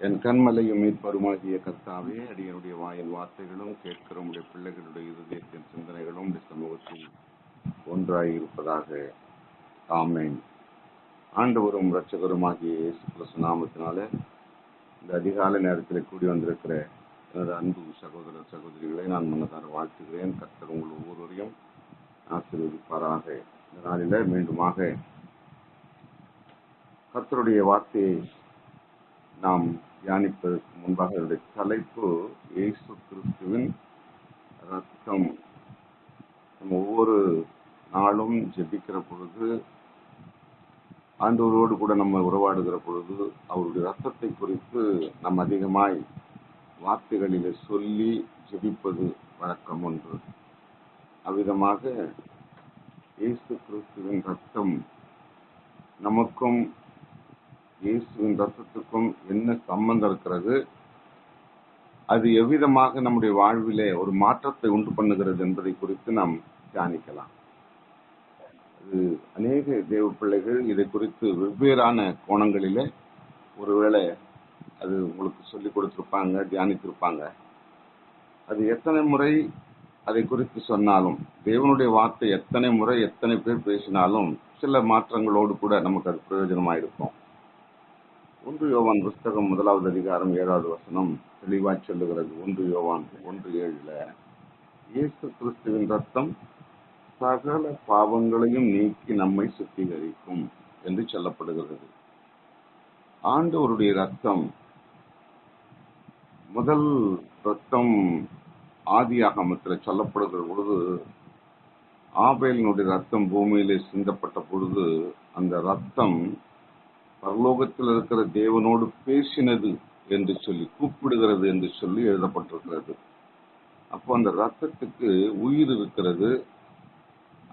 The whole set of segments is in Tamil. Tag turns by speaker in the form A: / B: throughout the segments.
A: என் கண்மலையும் மீட்பருமாகிய கர்த்தாவே, அடியனுடைய வாயின் வார்த்தைகளும் கேட்கிற உடைய பிள்ளைகளுடைய இருதயத்தின் சிந்தனைகளும் சமூகத்தில் ஒன்றாயிருப்பதாக. ஆமென். ஆண்டவரும் இரட்சகருமாகிய இயேசு கிறிஸ்து நாமத்தினால இந்த அதிகாலை நேரத்தில் கூடி வந்திருக்கிற எனது அன்பு சகோதர சகோதரிகளை நான் மனதார வாழ்த்துகிறேன். கர்த்தர் உங்கள் ஒவ்வொருவரையும் ஆசீர்வதிப்பாராக. இந்த நாளில மீண்டுமாக கர்த்தருடைய வார்த்தையை நாம் தியானிப்பதற்கு முன்பாக என்னுடைய தலைப்பு இயேசு கிறிஸ்துவின் ரத்தம். நம்ம ஒவ்வொரு நாளும் ஜெபிக்கிற பொழுது, ஆண்டவரோடு கூட நம்ம உறவாடுகிற பொழுது அவருடைய ரத்தத்தை குறித்து நாம் அதிகமாய் வார்த்தைகளிலே சொல்லி ஜெபிப்பது வழக்கம் ஒன்று. அவ்விதமாக இயேசு கிறிஸ்துவின் ரத்தம் நமக்கும் இயேசுவின் ரத்தத்துக்கும் என்ன சம்பந்தம் இருக்கிறது, அது எவ்விதமாக நம்முடைய வாழ்விலே ஒரு மாற்றத்தை உண்டு பண்ணுகிறது என்பதை குறித்து நாம் தியானிக்கலாம். அது அநேக தேவ பிள்ளைகள் இதை குறித்து வெவ்வேறான கோணங்களிலே ஒருவேளை அது உங்களுக்கு சொல்லிக் கொடுத்திருப்பாங்க, தியானித்திருப்பாங்க. அது எத்தனை முறை அதை குறித்து சொன்னாலும், தேவனுடைய வார்த்தை எத்தனை முறை எத்தனை பேர் பேசினாலும் சில மாற்றங்களோடு கூட நமக்கு அது பிரயோஜனமாயிருக்கும். 1 யோவான் புஸ்தகம் 1வது அதிகாரம் 7வது வசனம் தெளிவாய் சொல்லுகிறது. 1 யோவான் 1:7 இயேசு கிறிஸ்துவின் ரத்தம் சகல பாவங்களையும் நீக்கி நம்மை சுத்திகரிக்கும் என்று சொல்லப்படுகிறது. ஆண்டவருடைய ரத்தம், முதல் ரத்தம் ஆதியாகமத்தில் சொல்லப்படுகிற பொழுது, ஆபேலினுடைய ரத்தம் பூமியிலே சிந்தப்பட்ட பொழுது அந்த ரத்தம் பரலோகத்தில் இருக்கிற தேவனோடு பேசினது என்று சொல்லி, கூப்பிடுகிறது என்று சொல்லி எழுதப்பட்டிருக்கிறது. அப்போ அந்த ரத்தத்துக்கு உயிர் இருக்கிறது,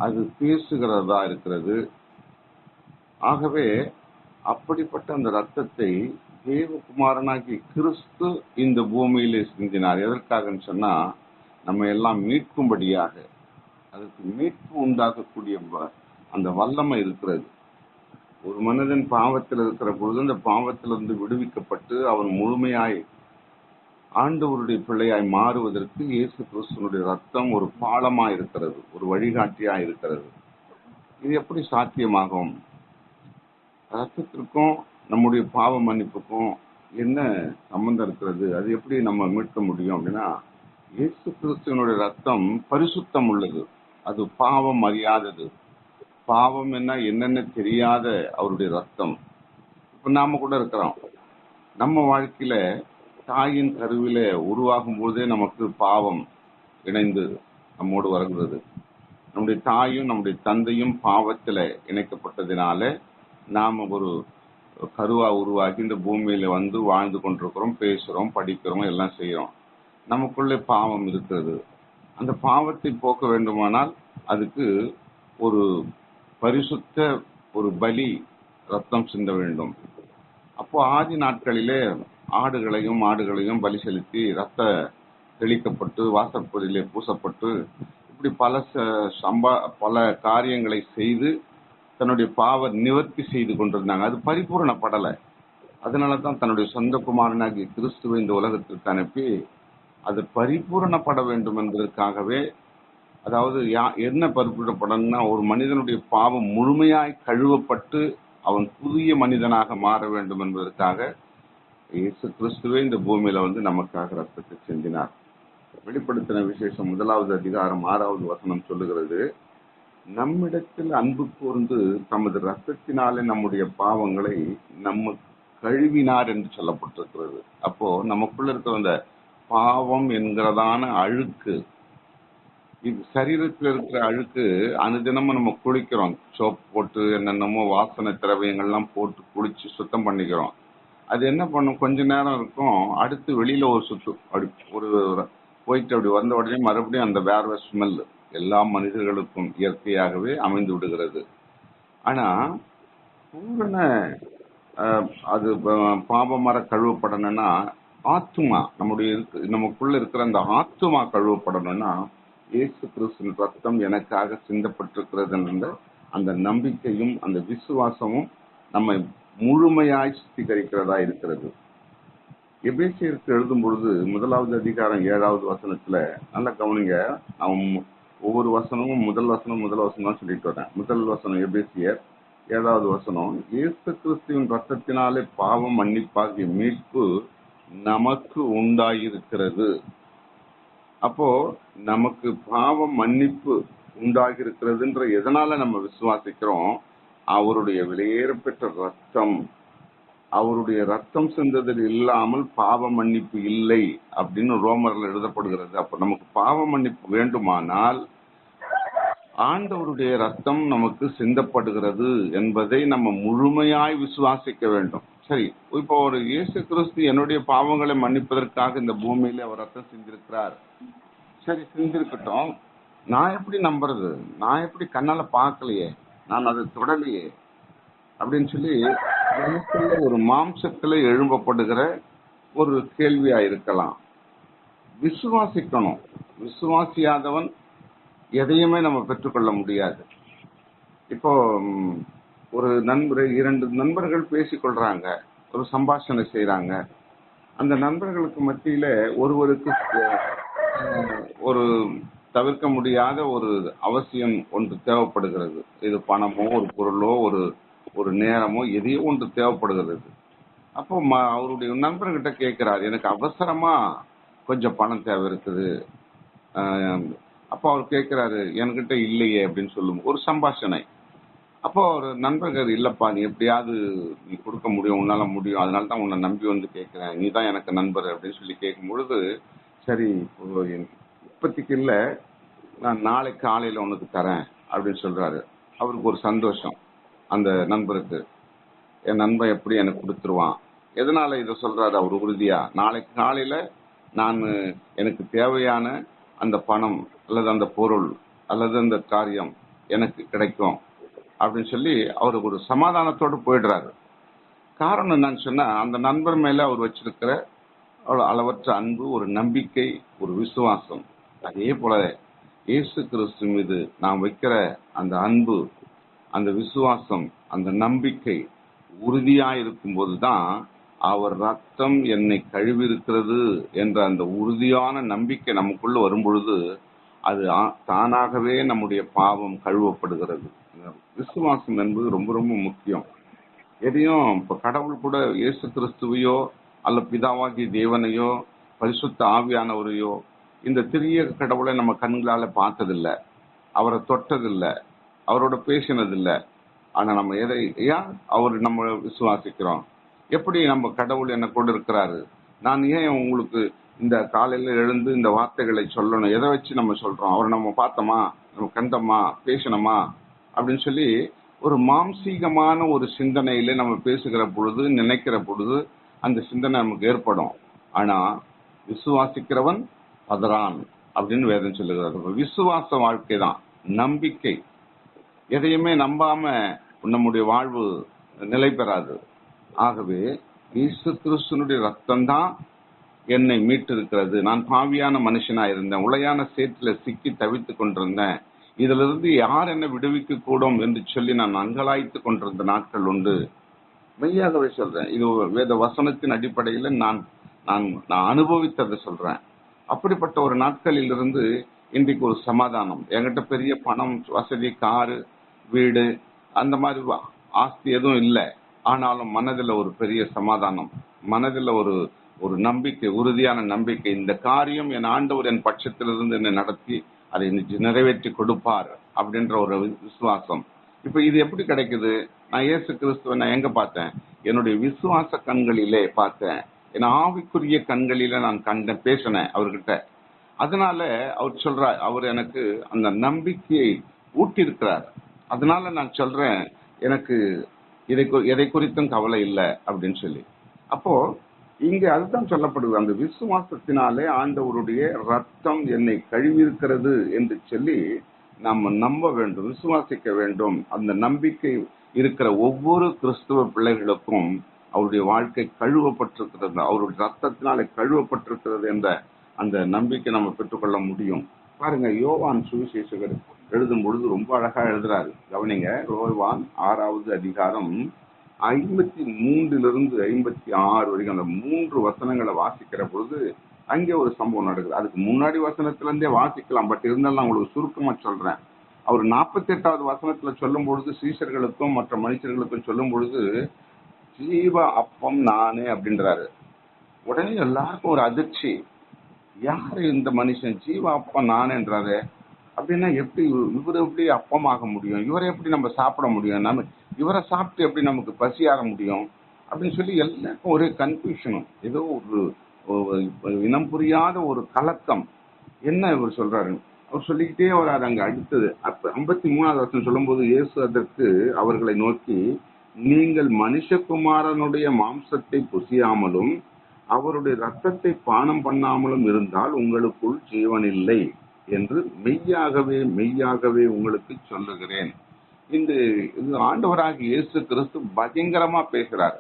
A: அது பேசுகிறதா இருக்கிறது. ஆகவே அப்படிப்பட்ட அந்த ரத்தத்தை தேவகுமாரனாகி கிறிஸ்து இந்த பூமியிலே சிந்தினார். எதற்காக சொன்னா, நம்ம எல்லாம் மீட்கும்படியாக. அதுக்கு மீட்பு உண்டாகக்கூடிய அந்த வல்லமை இருக்கிறது. ஒரு மனிதன் பாவத்தில் இருக்கிற பொழுது அந்த பாவத்திலிருந்து விடுவிக்கப்பட்டு அவன் முழுமையாய் ஆண்டவருடைய பிள்ளையாய் மாறுவதற்கு இயேசு கிறிஸ்துவினுடைய ரத்தம் ஒரு பாலமா இருக்கிறது, ஒரு வழிகாட்டியா இருக்கிறது. இது எப்படி சாத்தியமாகும்? ரத்தத்திற்கும் நம்முடைய பாவ மன்னிப்புக்கும் என்ன சம்பந்தம் இருக்கிறது? அது எப்படி நம்ம மீட்க முடியும் அப்படின்னா, இயேசு கிறிஸ்துவினுடைய ரத்தம் பரிசுத்தம் உள்ளது, அது பாவம் அறியாதது. பாவம் என்னென்ன தெரியாத அவருடைய ரத்தம். இப்ப நாம கூட இருக்கிறோம், நம்ம வாழ்க்கையில தாயின் கருவில உருவாகும் போதே நமக்கு பாவம் இணைந்து நம்மோடு வருகிறது. நம்முடைய தாயும் நம்முடைய தந்தையும் பாவத்துல இணைக்கப்பட்டதினால நாம ஒரு கருவா உருவாக்கி இந்த பூமியில வந்து வாழ்ந்து கொண்டிருக்கிறோம், பேசுறோம், படிக்கிறோம், எல்லாம் செய்யறோம். நமக்குள்ளே பாவம் இருக்கிறது. அந்த பாவத்தை போக்க வேண்டுமானால் அதுக்கு ஒரு பரிசுத்த ஒரு பலி, ரத்தம் சிந்த வேண்டும். அப்போ ஆதி நாட்களிலே ஆடுகளையும் மாடுகளையும் பலி செலுத்தி ரத்த தெளிக்கப்பட்டு வாசற்படியிலே பூசப்பட்டு இப்படி பல காரியங்களை செய்து தன்னுடைய பாவ நிவர்த்தி செய்து கொண்டிருந்தாங்க. அது பரிபூரணப்படலை. அதனாலதான் தன்னுடைய சொந்த குமாரனாகிய கிறிஸ்துவை இந்த உலகத்திற்கு அனுப்பி அது பரிபூரணப்பட வேண்டும் என்பதற்காகவே, அதாவது என்ன பரிபூரணப்படணும்னா, ஒரு மனிதனுடைய பாவம் முழுமையாய் கழுவப்பட்டு அவன் புதிய மனிதனாக மாற வேண்டும் என்பதற்காக இயேசு கிறிஸ்துவே இந்த பூமியில வந்து நமக்காக ரத்தத்தை சிந்தினார். வெளிப்படுத்தின விசேஷம் 1வது அதிகாரம் 6வது வசனம் சொல்லுகிறது, நம்மிடத்தில் அன்பு கூர்ந்து தமது ரத்தத்தினாலே நம்முடைய பாவங்களை நம்ம கழுவினார் என்று சொல்லப்பட்டிருக்கிறது. அப்போ நமக்குள்ள இருக்கிற அந்த பாவம் என்கிறதான அழுக்கு, இது சரீரத்தில் இருக்கிற அழுக்கு, அனுதினமும் நம்ம குளிக்கிறோம், சோப் போட்டு என்னென்னமோ வாசனை திரவியங்கள்லாம் போட்டு குளிச்சு சுத்தம் பண்ணிக்கிறோம். அது என்ன பண்ணும், கொஞ்ச நேரம் இருக்கும், அடுத்து வெளியில ஒரு சுத்து அப்படி ஒரு போயிட்டு அப்படி வந்த உடனே மறுபடியும் அந்த வேர்வை ஸ்மெல் எல்லா மனிதர்களுக்கும் இயற்கையாகவே அமைந்து விடுகிறது. ஆனா பூரண அது பாவமர கழுவப்படணும்னா ஆத்துமா, நமக்குள்ள இருக்கிற அந்த ஆத்துமா கழுவப்படணும்னா இயேசு கிறிஸ்துவின் ரத்தம் எனக்காக சிந்தப்பட்டிருக்கிறது என்ற அந்த நம்பிக்கையும் அந்த விசுவாசமும் நம்மை முழுமையாய் சுத்திகரிக்கிறதா இருக்கிறது. எபேசியருக்கு எழுதும் பொழுது 1வது அதிகாரம் 7வது வசனத்துல நல்லா கவனிங்க. நான் ஒவ்வொரு வசனமும் முதல் வசனம் தான் சொல்லிட்டு வரேன். முதல் வசனம் எபேசியர் 7வது வசனம், இயேசு கிறிஸ்துவின் ரத்தத்தினாலே பாவம் மன்னிப்பாகிய மீட்பு நமக்கு உண்டாயிருக்கிறது. அப்போ நமக்கு பாவம் மன்னிப்பு உண்டாகிருக்கிறதுன்ற எதனால நம்ம விசுவாசிக்கிறோம்? அவருடைய விலையேறப்பெற்ற ரத்தம், அவருடைய ரத்தம் சிந்ததில் இல்லாமல் பாவ மன்னிப்பு இல்லை அப்படின்னு ரோமர்ல எழுதப்படுகிறது. அப்ப நமக்கு பாவ மன்னிப்பு வேண்டுமானால் ஆண்டவருடைய ரத்தம் நமக்கு சிந்தப்படுகிறது என்பதை நம்ம முழுமையாய் விசுவாசிக்க வேண்டும். சரி, இப்போ ஒரு இயேசு கிறிஸ்து என்னுடைய பாவங்களை மன்னிப்பதற்காக இந்த பூமியில அவர் ரத்தம் சிந்திருக்கிறார். சரி, சிந்திருக்கட்டும். நான் எப்படி நம்புறது? நான் எப்படி கண்ணால பார்க்கலையே, நான் அதை தொடலையே அப்படின்னு சொல்லி நமக்குள்ள ஒரு மாம்சத்துல எழும்பப்படுகிற ஒரு கேள்வியா இருக்கலாம். விசுவாசிக்கணும். விசுவாசியாதவன் எதையுமே நம்ம பெற்றுக்கொள்ள முடியாது. இப்போ ஒரு நண்பர், 2 நண்பர்கள் பேசிக்கொள்றாங்க, ஒரு சம்பாஷணை செய்யறாங்க. அந்த நண்பர்களுக்கு மத்தியில ஒருவருக்கு ஒரு தவிர்க்க முடியாத ஒரு அவசியம் ஒன்று தேவைப்படுகிறது. இது பணமோ ஒரு பொருளோ ஒரு நேரமோ எதையோ ஒன்று தேவைப்படுகிறது. அப்போ அவருடைய நண்பர்கிட்ட கேட்கிறார், எனக்கு அவசரமா கொஞ்சம் பணம் தேவை இருக்குது. அப்போ அவர் கேட்கிறாரு, என்கிட்ட இல்லையே அப்படின்னு சொல்லும் ஒரு சம்பாஷணை. அப்போ ஒரு நண்பர்கள், இல்லப்பா நீ எப்படியாவது நீ கொடுக்க முடியும், உன்னால முடியும், அதனால தான் உன்னை நம்பி வந்து கேட்கிறேன், நீ தான் எனக்கு நண்பர் அப்படின்னு சொல்லி கேட்கும் பொழுது, சரி இப்பத்திக்கு இல்ல, நான் நாளை காலையில உனக்கு தரேன் அப்படின்னு சொல்றாரு. அவருக்கு ஒரு சந்தோஷம். அந்த நண்பருக்கு, என் நண்பன் எப்படி எனக்கு கொடுத்துருவான். எதனால இதை சொல்றாரு அவர் உறுதியா? நாளைக்கு காலையில நான் எனக்கு தேவையான அந்த பணம் அல்லது அந்த பொருள் அல்லது அந்த காரியம் எனக்கு கிடைக்கும் அப்படின்னு சொல்லி அவருக்கு ஒரு சமாதானத்தோடு போயிடுறாரு. காரணம் என்னன்னு சொன்னா, அந்த நண்பர் மேல அவர் வச்சிருக்கிற அளவற்ற அன்பு, ஒரு நம்பிக்கை, ஒரு விசுவாசம். அதே போல இயேசு கிறிஸ்து மீது நாம் வைக்கிற அந்த அன்பு, அந்த விசுவாசம், அந்த நம்பிக்கை உறுதியா இருக்கும் போதுதான் அவர் ரத்தம் என்னை கழுவிருக்கிறது என்ற அந்த உறுதியான நம்பிக்கை நமக்குள்ள வரும் பொழுது அது தானாகவே நம்முடைய பாவம் கழுவப்படுகிறது. விசுவாசம் என்பது ரொம்ப ரொம்ப முக்கியம். எதையும் இப்ப கடவுள் கூட இயேசு கிறிஸ்துவையோ அல்ல பிதாவாகி தேவனையோ பரிசுத்த ஆவியானவரையோ இந்த திரிய கடவுளை நம்ம கண்களால பார்த்ததில்லை, அவரை தொட்டதில்லை, அவரோட பேசினதில்லை. ஆனா நம்ம ஏன் அவர் நம்ம விசுவாசிக்கிறோம்? எப்படி நம்ம கடவுள் என்ன கொண்டு இருக்கிறாரு? நான் ஏன் உங்களுக்கு இந்த காலையில எழுந்து இந்த வார்த்தைகளை சொல்லணும்? எதை வச்சு நம்ம சொல்றோம்? அவரை நம்ம பார்த்தோமா, நம்ம கண்டோமா, பேசணுமா அப்படின்னு சொல்லி ஒரு மாம்சீகமான ஒரு சிந்தனையில நம்ம பேசுகிற பொழுது, நினைக்கிற பொழுது அந்த சிந்தனை நமக்கு ஏற்படும். ஆனா விசுவாசிக்கிறவன் பதறான் அப்படின்னு வேதம் சொல்லுகிறது. விசுவாச வாழ்க்கை தான் நம்பிக்கை. எதையுமே நம்பாம நம்முடைய வாழ்வு நிலை பெறாது. ஆகவே இயேசு கிறிஸ்துனுடைய ரத்தம் தான் என்னை மீட்டு இருக்கிறது. நான் பாவியான மனுஷனா இருந்தேன், உளையான சேற்றில சிக்கி தவித்து கொண்டிருந்தேன், இதுல இருந்து யார் என்ன விடுவிக்க கூடும் என்று சொல்லி நான் அங்கலாய்த்து கொண்டிருந்த நாட்கள் உண்டு. மெய்யாகவே சொல்றேன், இது வேத வசனத்தின் அடிப்படையில் நான் நான் நான் அனுபவித்ததை சொல்றேன். அப்படிப்பட்ட ஒரு நாட்களில் இருந்து இன்றைக்கு ஒரு சமாதானம். என்கிட்ட பெரிய பணம், வசதி, காரு, வீடு, அந்த மாதிரி ஆஸ்தி எதுவும் இல்லை. ஆனாலும் மனதில் ஒரு பெரிய சமாதானம், மனதில் ஒரு நம்பிக்கை, உறுதியான நம்பிக்கை. இந்த காரியம் என் ஆண்டவர் என் பட்சத்திலிருந்து என்னை நடத்தி அதை நிறைவேற்றி கொடுப்பார் அப்படின்ற ஒரு விசுவாசம். இப்ப இது எப்படி கிடைக்குது? நான் இயேசு கிறிஸ்துவை நான் எங்க பார்த்தேன்? என்னுடைய விசுவாச கண்களிலே பார்த்தேன். என் ஆவிக்குரிய கண்களில நான் பேசினேன் அவர்கிட்ட. அதனால அவர் சொல்றார், அவர் எனக்கு அந்த நம்பிக்கையை ஊட்டியிருக்கிறார். அதனால நான் சொல்றேன், எனக்கு எதை குறித்தும் கவலை இல்லை அப்படின்னு சொல்லி. அப்போ இங்க அதுதான் சொல்லப்படுது, அந்த விசுவாசத்தினாலே ஆண்டவருடைய ரத்தம் என்னை கழுவியிருக்கிறது என்று சொல்லி நம்ம நம்ப வேண்டும், விசுவாசிக்க வேண்டும். அந்த நம்பிக்கை இருக்கிற ஒவ்வொரு கிறிஸ்துவ பிள்ளைகளுக்கும் அவருடைய வாழ்க்கை கழுவப்பட்டிருக்கிறது, அவருடைய ரத்தத்தினாலே கழுவப்பட்டிருக்கிறது என்ற அந்த நம்பிக்கை நம்ம பெற்றுக்கொள்ள முடியும். பாருங்க, யோவான் சுவிசேஷகர் எழுதும் பொழுது ரொம்ப அழகா எழுதுறாரு. கவனிங்க, யோவான் 6வது அதிகாரம் 53 56 வரைக்கும் அந்த 3 வசனங்களை வாசிக்கிற பொழுது அங்கே ஒரு சம்பவம் நடக்குது. அதுக்கு முன்னாடி வசனத்துல இருந்தே வாசிக்கலாம், பட் இருந்தாலும் நான் உங்களுக்கு சுருக்கமா சொல்றேன். அவர் 48வது வசனத்துல சொல்லும் பொழுது சீஷர்களுக்கும் மற்ற மனுஷர்களுக்கும் சொல்லும் பொழுது ஜீவ அப்பம் நானே அப்படின்றாரு. உடனே எல்லாருக்கும் ஒரு அதிர்ச்சி. யாரு இந்த மனுஷன் ஜீவ அப்பம் நானேன்றாரு? அப்படின்னா எப்படி இவர் எப்படி அப்பமாக முடியும்? இவரை எப்படி நம்ம சாப்பிட முடியும்? நம்ம இவரை சாப்பிட்டு எப்படி நமக்கு பசியாக முடியும் அப்படின்னு சொல்லி எல்லாருக்கும் ஒரே கன்ஃபியூஷனும், ஏதோ ஒரு இனம் புரியாத ஒரு கலக்கம். என்ன இவர் சொல்றாரு? அவர் சொல்லிக்கிட்டே வராரு. அங்க அடுத்தது 53வது வருஷம் சொல்லும் போது இயேசு அதற்கு அவர்களை நோக்கி, நீங்கள் மனுஷகுமாரனுடைய மாம்சத்தை புசியாமலும் அவருடைய ரத்தத்தை பானம் பண்ணாமலும் இருந்தால் உங்களுக்குள் ஜீவன் இல்லை என்று மெய்யாகவே மெய்யாகவே உங்களுக்கு சொல்லுகிறேன். இந்த ஆண்டவராகிய இயேசு கிறிஸ்து பயங்கரமா பேசுறார்.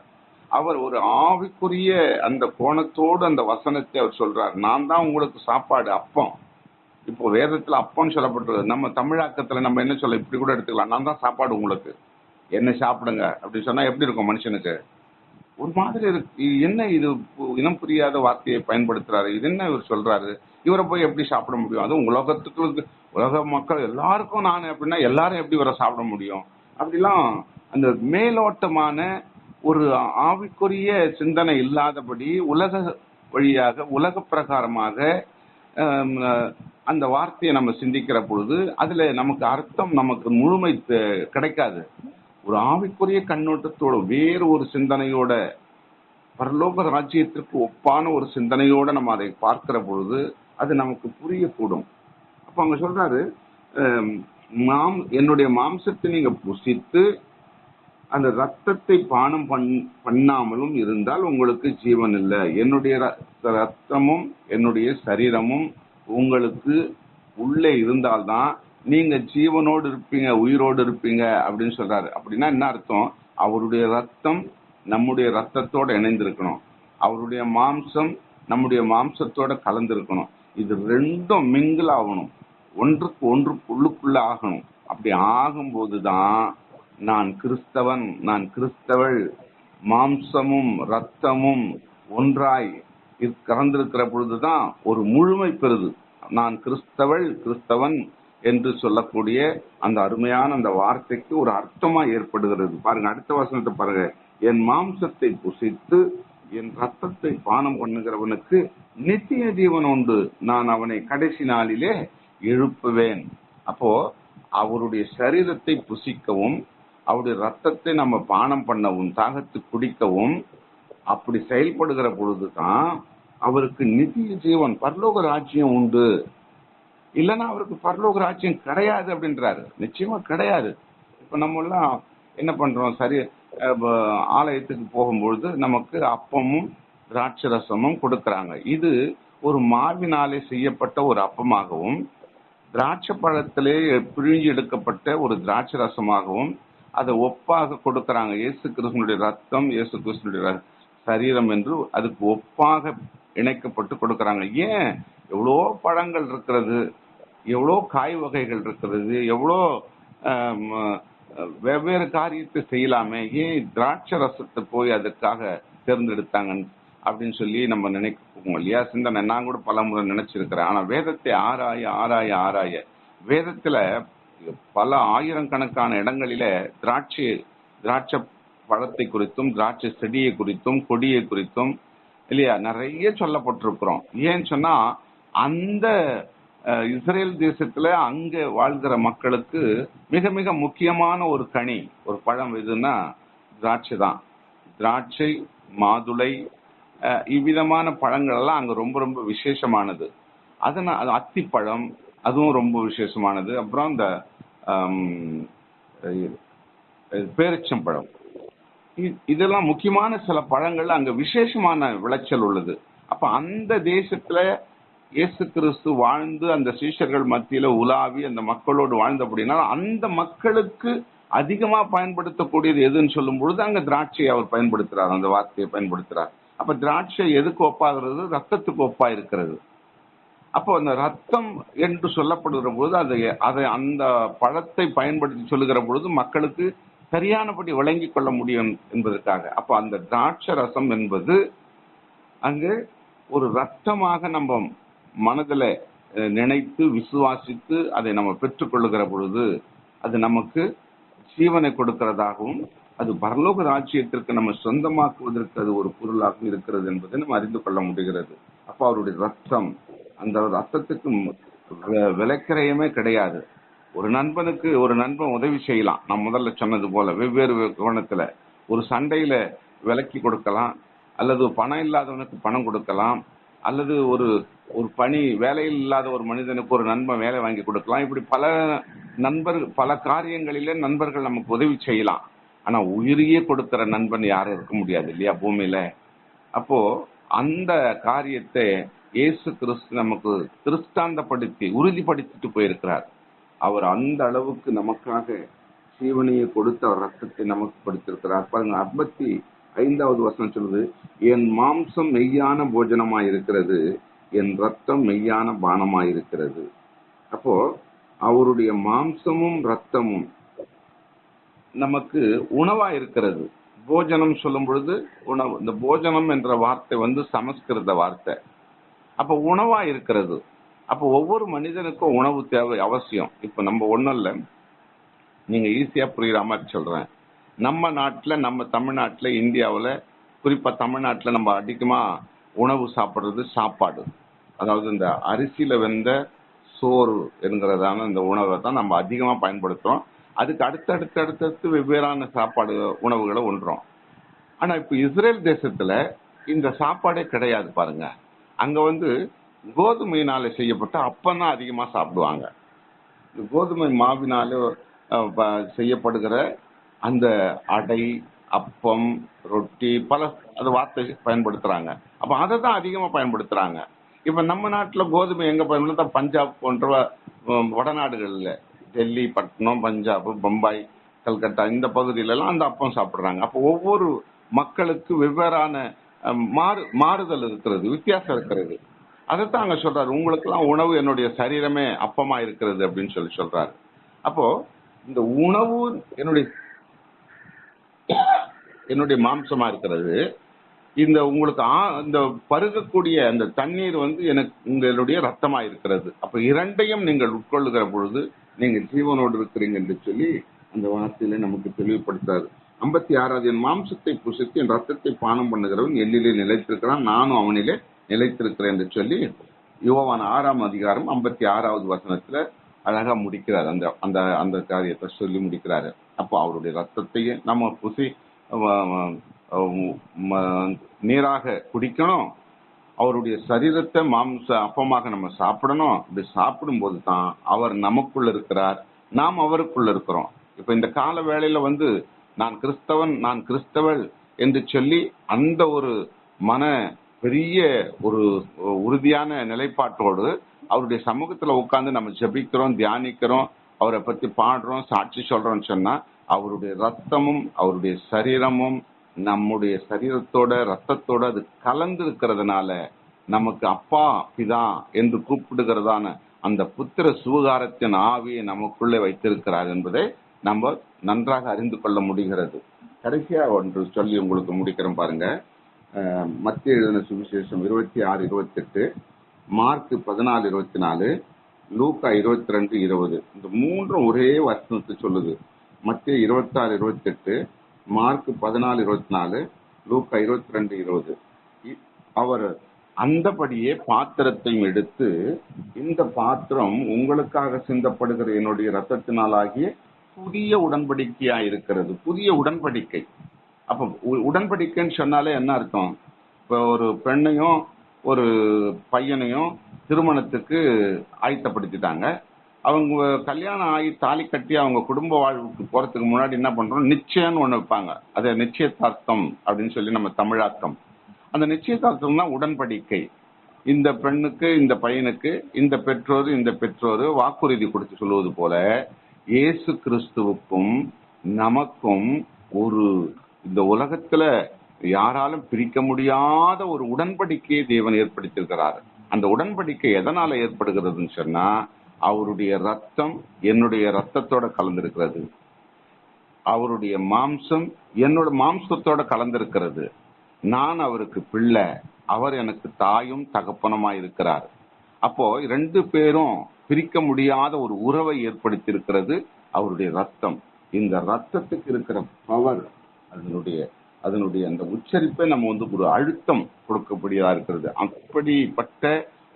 A: அவர் ஒரு ஆவிக்குரிய அந்த கோணத்தோடு அந்த வசனத்தை அவர் சொல்றார். நான் தான் உங்களுக்கு சாப்பாடு, அப்பம். இப்போ வேதத்துல அப்பம் சொல்லப்பட்டிருக்கு. நம்ம தமிழாக்கத்துல நம்ம என்ன சொல்ல, இப்படி கூட எடுத்துக்கலாம், நான் தான் சாப்பாடு உங்களுக்கு, என்ன சாப்பிடுங்க அப்படின்னு சொன்னா எப்படி இருக்கும் மனுஷனுக்கு? ஒரு மாதிரி இருக்கு. என்ன இது இனம் புரியாத வார்த்தையை பயன்படுத்துறாரு, இது என்ன இவர் சொல்றாரு? இவரை போய் எப்படி சாப்பிட முடியும்? அதுவும் உலக மக்கள் எல்லாருக்கும் நான் அப்படின்னா எல்லாரும் எப்படி இவரை சாப்பிட முடியும்? அப்படிலாம் அந்த மேலோட்டமான ஒரு ஆவிக்குரிய சிந்தனை இல்லாதபடி உலக வழியாக உலக பிரகாரமாக அந்த வார்த்தையை நம்ம சிந்திக்கிற பொழுது அதுல நமக்கு அர்த்தம், நமக்கு முழுமை கிடைக்காது. ஒரு ஆவிக்குரிய கண்ணோட்டத்தோட வேறு ஒரு சிந்தனையோட பரலோக ராஜ்யத்திற்கு ஒப்பான ஒரு சிந்தனையோட நம்ம அதை பார்க்கிற பொழுது அது நமக்கு புரியக்கூடும். அப்ப அவங்க சொல்றாரு, என்னுடைய மாம்சத்தை நீங்க புசித்து அந்த ரத்தத்தை பானம் பண்ணாமலும் இருந்தால் உங்களுக்கு ஜீவன் இல்லை. என்னுடைய ரத்தமும் என்னுடைய சரீரமும் உங்களுக்கு உள்ளே இருந்தால்தான் நீங்க ஜீவனோடு இருப்பீங்க, உயிரோடு இருப்பீங்க அப்படின்னு சொல்றாரு. அப்படின்னா என்ன அர்த்தம்? அவருடைய ரத்தம் நம்முடைய ரத்தத்தோட இணைந்திருக்கணும், அவருடைய மாம்சம் நம்முடைய மாம்சத்தோட கலந்திருக்கணும். இது ரெண்டும் மிங்கிள் ஆகணும், ஒன்றுக்கு ஒன்று உள்ளுக்குள்ள ஆகணும். அப்படி ஆகும்போதுதான் நான் கிறிஸ்தவன், நான் கிறிஸ்தவள், மாம்சமும் ரத்தமும் ஒன்றாய் கலந்திருக்கிற பொழுதுதான் ஒரு முழுமை பெறுது. நான் கிறிஸ்தவள், கிறிஸ்தவன் என்று சொல்லக்கூடிய அந்த அருமையான அந்த வார்த்தைக்கு ஒரு அர்த்தமா ஏற்படுகிறது. பாருங்க, அடுத்த வசனத்தை பாருங்க. என் மாம்சத்தை புசித்து என் ரத்தத்தை பானம் பண்ணுகிறவனுக்கு நித்திய ஜீவன் உண்டு, நான் அவனை கடைசி நாளிலே எழுப்புவேன். அப்போ அவருடைய சரீரத்தை புசிக்கவும் அவருடைய ரத்தத்தை நம்ம பானம் பண்ணவும் தாகத்து குடிக்கவும் அப்படி செயல்படுகிற பொழுதுதான் அவருக்கு நித்திய ஜீவன், பரலோக ராஜ்யம் உண்டு. இல்லைன்னா அவருக்கு பரலோக ராஜ்யம் கிடையாது அப்படின்றாரு. நிச்சயமா கிடையாது. இப்ப நம்ம எல்லாம் என்ன பண்றோம்? சரி, ஆலயத்துக்கு போகும்பொழுது நமக்கு அப்பமும் திராட்சை ரசமும் கொடுக்கறாங்க. இது ஒரு மாவினாலே செய்யப்பட்ட ஒரு அப்பமாகவும் திராட்சை பழத்திலே பிழிஞ்சு எடுக்கப்பட்ட ஒரு திராட்சை ரசமாகவும் அதை ஒப்பாக கொடுக்கறாங்க. இயேசு கிறிஸ்துனுடைய ரத்தம், இயேசு கிறிஸ்துனுடைய சரீரம் என்று அதுக்கு ஒப்பாக இணைக்கப்பட்டு கொடுக்கறாங்க. ஏன்? எவ்வளோ பழங்கள் இருக்கிறது, எவ்வளோ காய் வகைகள் இருக்கிறது, எவ்வளோ வெவ்வேறு காரியத்தை செய்யலாமே, ஏன் திராட்சை ரசத்தை போய் அதுக்காக தேர்ந்தெடுத்தாங்க அப்படின்னு சொல்லி நம்ம நினைப்போம் இல்லையா? சிந்தனை நான் கூட பல முறை நினைச்சிருக்கிறேன். ஆனா வேதத்தை ஆராய ஆராய ஆராய வேதத்துல பல ஆயிரக்கணக்கான இடங்களில திராட்சை பழத்தை குறித்தும் திராட்சை செடியை குறித்தும் கொடியை குறித்தும் இல்லையா நிறைய சொல்லப்பட்டிருக்கிறோம். ஏன்னு சொன்னா அந்த இஸ்ரேல் தேசத்துல அங்க வாழ்கிற மக்களுக்கு மிக மிக முக்கியமான ஒரு கனி, ஒரு பழம் எதுன்னா திராட்சை தான். திராட்சை, மாதுளை, இவ்விதமான பழங்கள் எல்லாம் அங்க ரொம்ப ரொம்ப விசேஷமானது. அதனால அத்திப்பழம் அதுவும் ரொம்ப விசேஷமானது. அப்புறம் இந்த பேரிச்சம்பழம், இதெல்லாம் முக்கியமான சில பழங்கள் அங்க விசேஷமான விளைச்சல் உள்ளது. அப்ப அந்த தேசத்துல இயேசு கிறிஸ்து வாழ்ந்து அந்த சீஷர்கள் மத்தியில உலாவி அந்த மக்களோடு வாழ்ந்தபடினா அந்த மக்களுக்கு அதிகமா பயன்படுத்தக்கூடியது எதுன்னு சொல்லும் பொழுது அங்க திராட்சையை அவர் பயன்படுத்துறார், அந்த வார்த்தையை பயன்படுத்துறார். அப்ப திராட்சை எதுக்கு ஒப்பாகிறது? ரத்தத்துக்கு ஒப்பா இருக்கிறது. அப்போ அந்த ரத்தம் என்று சொல்லப்படுகிற பொழுது அதை அந்த பழத்தை பயன்படுத்தி சொல்லுகிற பொழுது மக்களுக்கு சரியானபடி விளங்கிக் கொள்ள முடியும் என்பதற்காக. அப்ப அந்த திராட்சை ரசம் என்பது அங்கு ஒரு ரத்தமாக நம்ம மனதில் நினைத்து விசுவாசித்து அதை நம்ம பெற்றுக்கொள்ளுகிற பொழுது அது நமக்கு ஜீவனை கொடுக்கிறதாகவும் அது பரலோக ராஜ்யத்திற்கு நம்ம சொந்தமாக்குவதற்கு அது ஒரு பொருளாக இருக்கிறது என்பதை நம்ம அறிந்து கொள்ள முடிகிறது. அப்ப அவருடைய ரத்தம், அந்த ரத்தத்துக்கு விலைக்கிரயமே கிடையாது. ஒரு நண்பன் உதவி செய்யலாம். நான் முதல்ல சொன்னது போல வெவ்வேறு கோணத்துல ஒரு சண்டையில விலக்கி கொடுக்கலாம், அல்லது பணம் இல்லாதவனுக்கு பணம் கொடுக்கலாம், அல்லது ஒரு ஒரு வேலையில் இல்லாத ஒரு மனிதனுக்கு ஒரு நண்பன் வேலை வாங்கி கொடுக்கலாம். இப்படி பல காரியங்களிலே நண்பர்கள் நமக்கு உதவி செய்யலாம். ஆனா உயிரையே கொடுக்கிற நண்பன் யாரும் இருக்க முடியாது இல்லையா பூமியில. அப்போ அந்த காரியத்தை இயேசு கிறிஸ்து நமக்கு திருஷ்டாந்தப்படுத்தி உறுதிப்படுத்திட்டு போயிருக்கிறார். அவர் அந்த அளவுக்கு நமக்காக ஜீவனையை கொடுத்த ரத்தத்தை நமக்கு கொடுத்திருக்கிறார். பாருங்க, 55வது வசனம் சொல்லுது, என் மாம்சம் மெய்யான போஜனமாயிருக்கிறது, என் ரத்தம் மெய்யான பானமாயிருக்கிறது. அப்போ அவருடைய மாம்சமும் ரத்தமும் நமக்கு உணவா இருக்கிறது. போஜனம் சொல்லும் பொழுது உணவு, இந்த போஜனம் என்ற வார்த்தை சமஸ்கிருத வார்த்தை. அப்ப உணவா இருக்கிறது. அப்ப ஒவ்வொரு மனிதனுக்கும் உணவு தேவை அவசியம். இப்ப நம்ம ஒண்ணும் இல்ல, நீங்க ஈஸியா புரியுற மாதிரி சொல்றேன். நம்ம நாட்டுல, நம்ம தமிழ்நாட்டுல, இந்தியாவுல, குறிப்பா தமிழ்நாட்டுல நம்ம அதிகமா உணவு சாப்பிடுறது சாப்பாடு. அதாவது இந்த அரிசியில வெந்த சோறு என்கிறதான இந்த உணவை தான் நம்ம அதிகமா பயன்படுத்துறோம். அதுக்கு அடுத்தடுத்து வெவ்வேறான சாப்பாடு உணவுகளை உண்றோம். ஆனா இப்ப இஸ்ரேல் தேசத்துல இந்த சாப்பாடே கிடையாது பாருங்க. அங்க கோதுமையினால செய்யப்பட்ட அப்பம் தான் அதிகமா சாப்பிடுவாங்க. கோதுமை மாவினால செய்யப்படுகிற அந்த அடை, அப்பம், ரொட்டி, பல அது வார்த்தை பயன்படுத்துறாங்க. அப்ப அதை தான் அதிகமா பயன்படுத்துறாங்க. இப்ப நம்ம நாட்டுல கோதுமை எங்க பயன்படுத்த, பஞ்சாப் போன்ற வடநாடுகள்ல, டெல்லி, பட்னம், பஞ்சாப், பம்பாய், கல்கத்தா இந்த பகுதியில எல்லாம் அந்த அப்பம் சாப்பிடுறாங்க. அப்போ ஒவ்வொரு மக்களுக்கு வெவ்வேறான மாறுதல் இருக்கிறது, வித்தியாசம் இருக்கிறது. அதைத்தான் அங்க சொல்றாரு, உங்களுக்கு எல்லாம் உணவு என்னுடைய சரீரமே அப்பமா இருக்கிறது அப்படின்னு சொல்றாரு. அப்போ இந்த உணவு என்னுடைய மாம்சமா இருக்கிறது. இந்த உங்களுக்கு இந்த பருகக்கூடிய அந்த தண்ணீர் எனக்கு உங்களுடைய ரத்தமா இருக்கிறது. அப்ப இரண்டையும் நீங்கள் உட்கொள்ளுகிற பொழுது நீங்கள் ஜீவனோடு இருக்கிறீங்க என்று சொல்லி அந்த வார்த்தையில நமக்கு தெளிவுபடுத்தாரு. 56வது, என் மாம்சத்தை புசித்து என் ரத்தத்தை பானம் பண்ணுகிறவன் என்னிலே நிலைத்திருக்கிறான், நானும் அவனிலே நிலைத்திருக்கிறேன் என்று சொல்லி யோவான் 6ஆம் அதிகாரம் 56வது வசனத்துல அழகா முடிக்கிறார். அந்த அந்த அந்த காரியத்தை சொல்லி முடிக்கிறாரு. அப்போ அவருடைய ரத்தத்தையே நம்ம புசி நீராக குடிக்கணும், அவருடைய சரீரத்தை அப்பமாக நம்ம சாப்பிடணும். இப்படி சாப்பிடும் போது தான் அவர் நமக்குள்ள இருக்கிறார், நாம் அவருக்குள்ள இருக்கிறோம். இப்ப இந்த கால வேளையில நான் கிறிஸ்தவன், நான் கிறிஸ்தவள் என்று சொல்லி அந்த ஒரு பெரிய ஒரு உறுதியான நிலைப்பாட்டோடு அவருடைய சமூகத்துல உட்கார்ந்து நம்ம ஜெபிக்கிறோம், தியானிக்கிறோம், அவரை பத்தி பாடுறோம், சாட்சி சொல்றோம்னு சொன்னா அவருடைய ரத்தமும் அவருடைய சரீரமும் நம்முடைய சரீரத்தோட ரத்தத்தோட அது கலந்து இருக்கிறதுனால நமக்கு அப்பா பிதா என்று கூப்பிடுகிறதான அந்த புத்திர சுகாரத்தின் ஆவியை நமக்குள்ளே வைத்திருக்கிறார் என்பதை நம்ம நன்றாக அறிந்து கொள்ள முடிகிறது. கடைசியா ஒன்று சொல்லி உங்களுக்கு முடிக்கிறோம் பாருங்க. மத்திய எழுதின சுவிசேஷம் 26:28, மார்க் 14:24, லூக்கா 22:20, இந்த மூன்றும் ஒரே வசனத்தை சொல்லுது. மத்திய 26:28, மார்க் 14:24, லூக்கா 22:20. அவர் அந்தபடியே பாத்திரத்தையும் எடுத்து, இந்த பாத்திரம் உங்களுக்காக சிந்தப்படுகிற என்னுடைய ரத்தத்தினாலாகிய புதிய உடன்படிக்கையா இருக்கிறது. புதிய உடன்படிக்கை. அப்ப உடன்படிக்கைன்னு சொன்னாலே என்ன அர்த்தம்? இப்ப ஒரு பெண்ணையும் ஒரு பையனையும் திருமணத்துக்கு ஆயத்தப்படுத்திட்டாங்க. அவங்க கல்யாணம் ஆகி தாலி கட்டி அவங்க குடும்ப வாழ்வுக்கு போறதுக்கு முன்னாடி என்ன பண்றோம், நிச்சயம்னு ஒண்ணு வைப்பாங்க. அது நிச்சயதார்த்தம் அப்படின்னு சொல்லி நம்ம தமிழாக்கம். அந்த நிச்சயதார்த்தம் தான் உடன்படிக்கை. இந்த பெண்ணுக்கு இந்த பையனுக்கு இந்த பெற்றோர் வாக்குறுதி கொடுத்து சொல்லுவது போல இயேசு கிறிஸ்துவுக்கும் நமக்கும் ஒரு இந்த உலகத்துல யாராலும் பிரிக்க முடியாத ஒரு உடன்படிக்கையை தேவன் ஏற்படுத்தியிருக்கிறார். அந்த உடன்படிக்கை எதனால ஏற்படுகிறதுன்னு சொன்னா அவருடைய ரத்தம் என்னுடைய ரத்தத்தோட கலந்திருக்கிறது. அவருடைய மாம்சம் என்னோட மாம்சத்தோட கலந்திருக்கிறது. நான் அவருக்கு பிள்ளை, அவர் எனக்கு தாயும் தகப்பனுமா இருக்கிறார். அப்போ 2 பேரும் பிரிக்க முடியாத ஒரு உறவை ஏற்படுத்தி இருக்கிறது அவருடைய ரத்தம். இந்த ரத்தத்துக்கு இருக்கிற பவர், அதனுடைய அதனுடைய அந்த உச்சரிப்பை நம்ம ஒரு அழுத்தம் கொடுக்கக்கூடியதா இருக்கிறது. அப்படிப்பட்ட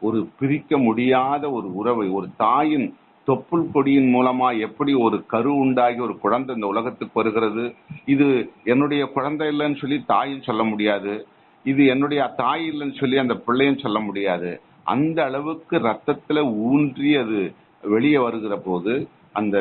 A: ஒரு பிரிக்க முடியாத ஒரு உறவை, ஒரு தாயின் தொப்புள் கொடியின் மூலமா எப்படி ஒரு கரு உண்டாகி ஒரு குழந்தை இந்த உலகத்துக்கு வருகிறது. இது என்னுடைய குழந்தை இல்லைன்னு சொல்லி தாயும் சொல்ல முடியாது, இது என்னுடைய தாய் இல்லைன்னு சொல்லி அந்த பிள்ளையும் சொல்ல முடியாது. அந்த அளவுக்கு ரத்தத்துல ஊன்றி அது வெளியே வருகிற போது அந்த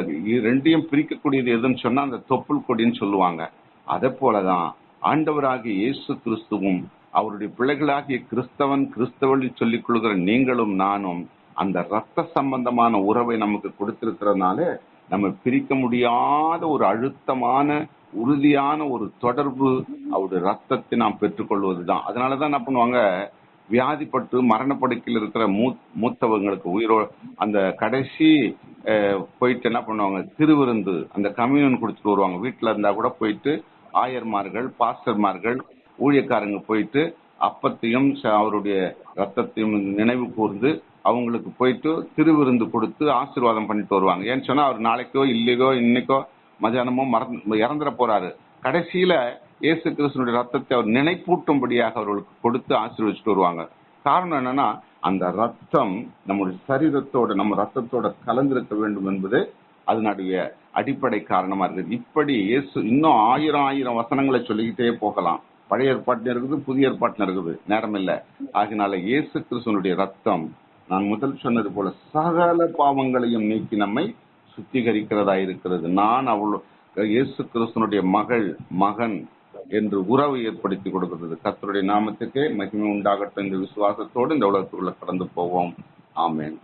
A: 2ஐயும் பிரிக்கக்கூடியது எதுன்னு சொன்னா அந்த தொப்புள் கொடின்னு சொல்லுவாங்க. அதே போலதான் ஆண்டவராகிய இயேசு கிறிஸ்துவும் அவருடைய பிள்ளைகளாகிய கிறிஸ்தவன் கிறிஸ்தவள் சொல்லிக் கொள்கிற நீங்களும் நானும் அந்த ரத்த சம்பந்தமான உறவை நமக்கு கொடுத்திருக்கிறதுனால நம்ம பிரிக்க முடியாத ஒரு அழுத்தமான உறுதியான ஒரு தொடர்பு அவருடைய ரத்தத்தை நாம் பெற்றுக்கொள்வதுதான். அதனாலதான் என்ன பண்ணுவாங்க, வியாதிப்பட்டு மரணப்படுக்கையில் இருக்கிற மூத்தவங்களுக்கு உயிரோ அந்த கடைசி போயிட்டு என்ன பண்ணுவாங்க, திருவிருந்து அந்த கம்யூனியன் குடிச்சிட்டு வருவாங்க. வீட்டுல இருந்தா கூட போயிட்டு ஆயர்மார்கள் பாஸ்டர்மார்கள் ஊழியக்காரங்க போயிட்டு அப்பத்தையும் அவருடைய ரத்தத்தையும் நினைவு கூர்ந்து அவங்களுக்கு போயிட்டு திருவிருந்து கொடுத்து ஆசீர்வாதம் பண்ணிட்டு வருவாங்க. ஏன்னு சொன்னா அவர் நாளைக்கோ இல்லையோ இன்னைக்கோ மதியானமோ இறந்துட போறாரு. கடைசியில இயேசு கிறிஸ்துனுடைய ரத்தத்தை அவர் நினைப்பூட்டும்படியாக அவர்களுக்கு கொடுத்து ஆசீர்வதிச்சுட்டு வருவாங்க. காரணம் என்னன்னா அந்த ரத்தம் நம்முடைய சரீரத்தோட நம்ம ரத்தத்தோட கலந்திருக்க வேண்டும் என்பது அதனுடைய அடிப்படை காரணமா இருக்குது. இப்படி இயேசு இன்னும் 1000 வசனங்களை சொல்லிக்கிட்டே போகலாம். பழைய ஏற்பாட்டில் இருக்குது, புதிய ஏற்பாட்டில் இருக்குது, நேரம் இல்லை. ஆகினால இயேசு கிறிஸ்துனுடைய ரத்தம் நான் முதல் சொன்னது போல சகல பாவங்களையும் நீக்கி நம்மை சுத்திகரிக்கிறதா இருக்கிறது. நான் இயேசு கிறிஸ்துனுடைய மகன் என்று உறவு ஏற்படுத்தி கொடுக்கிறது. கர்த்தருடைய நாமத்துக்கே மகிமை உண்டாகட்டும். இந்த விசுவாசத்தோடு இந்த உலகத்துக்குள்ள கடந்து போவோம். ஆமென்.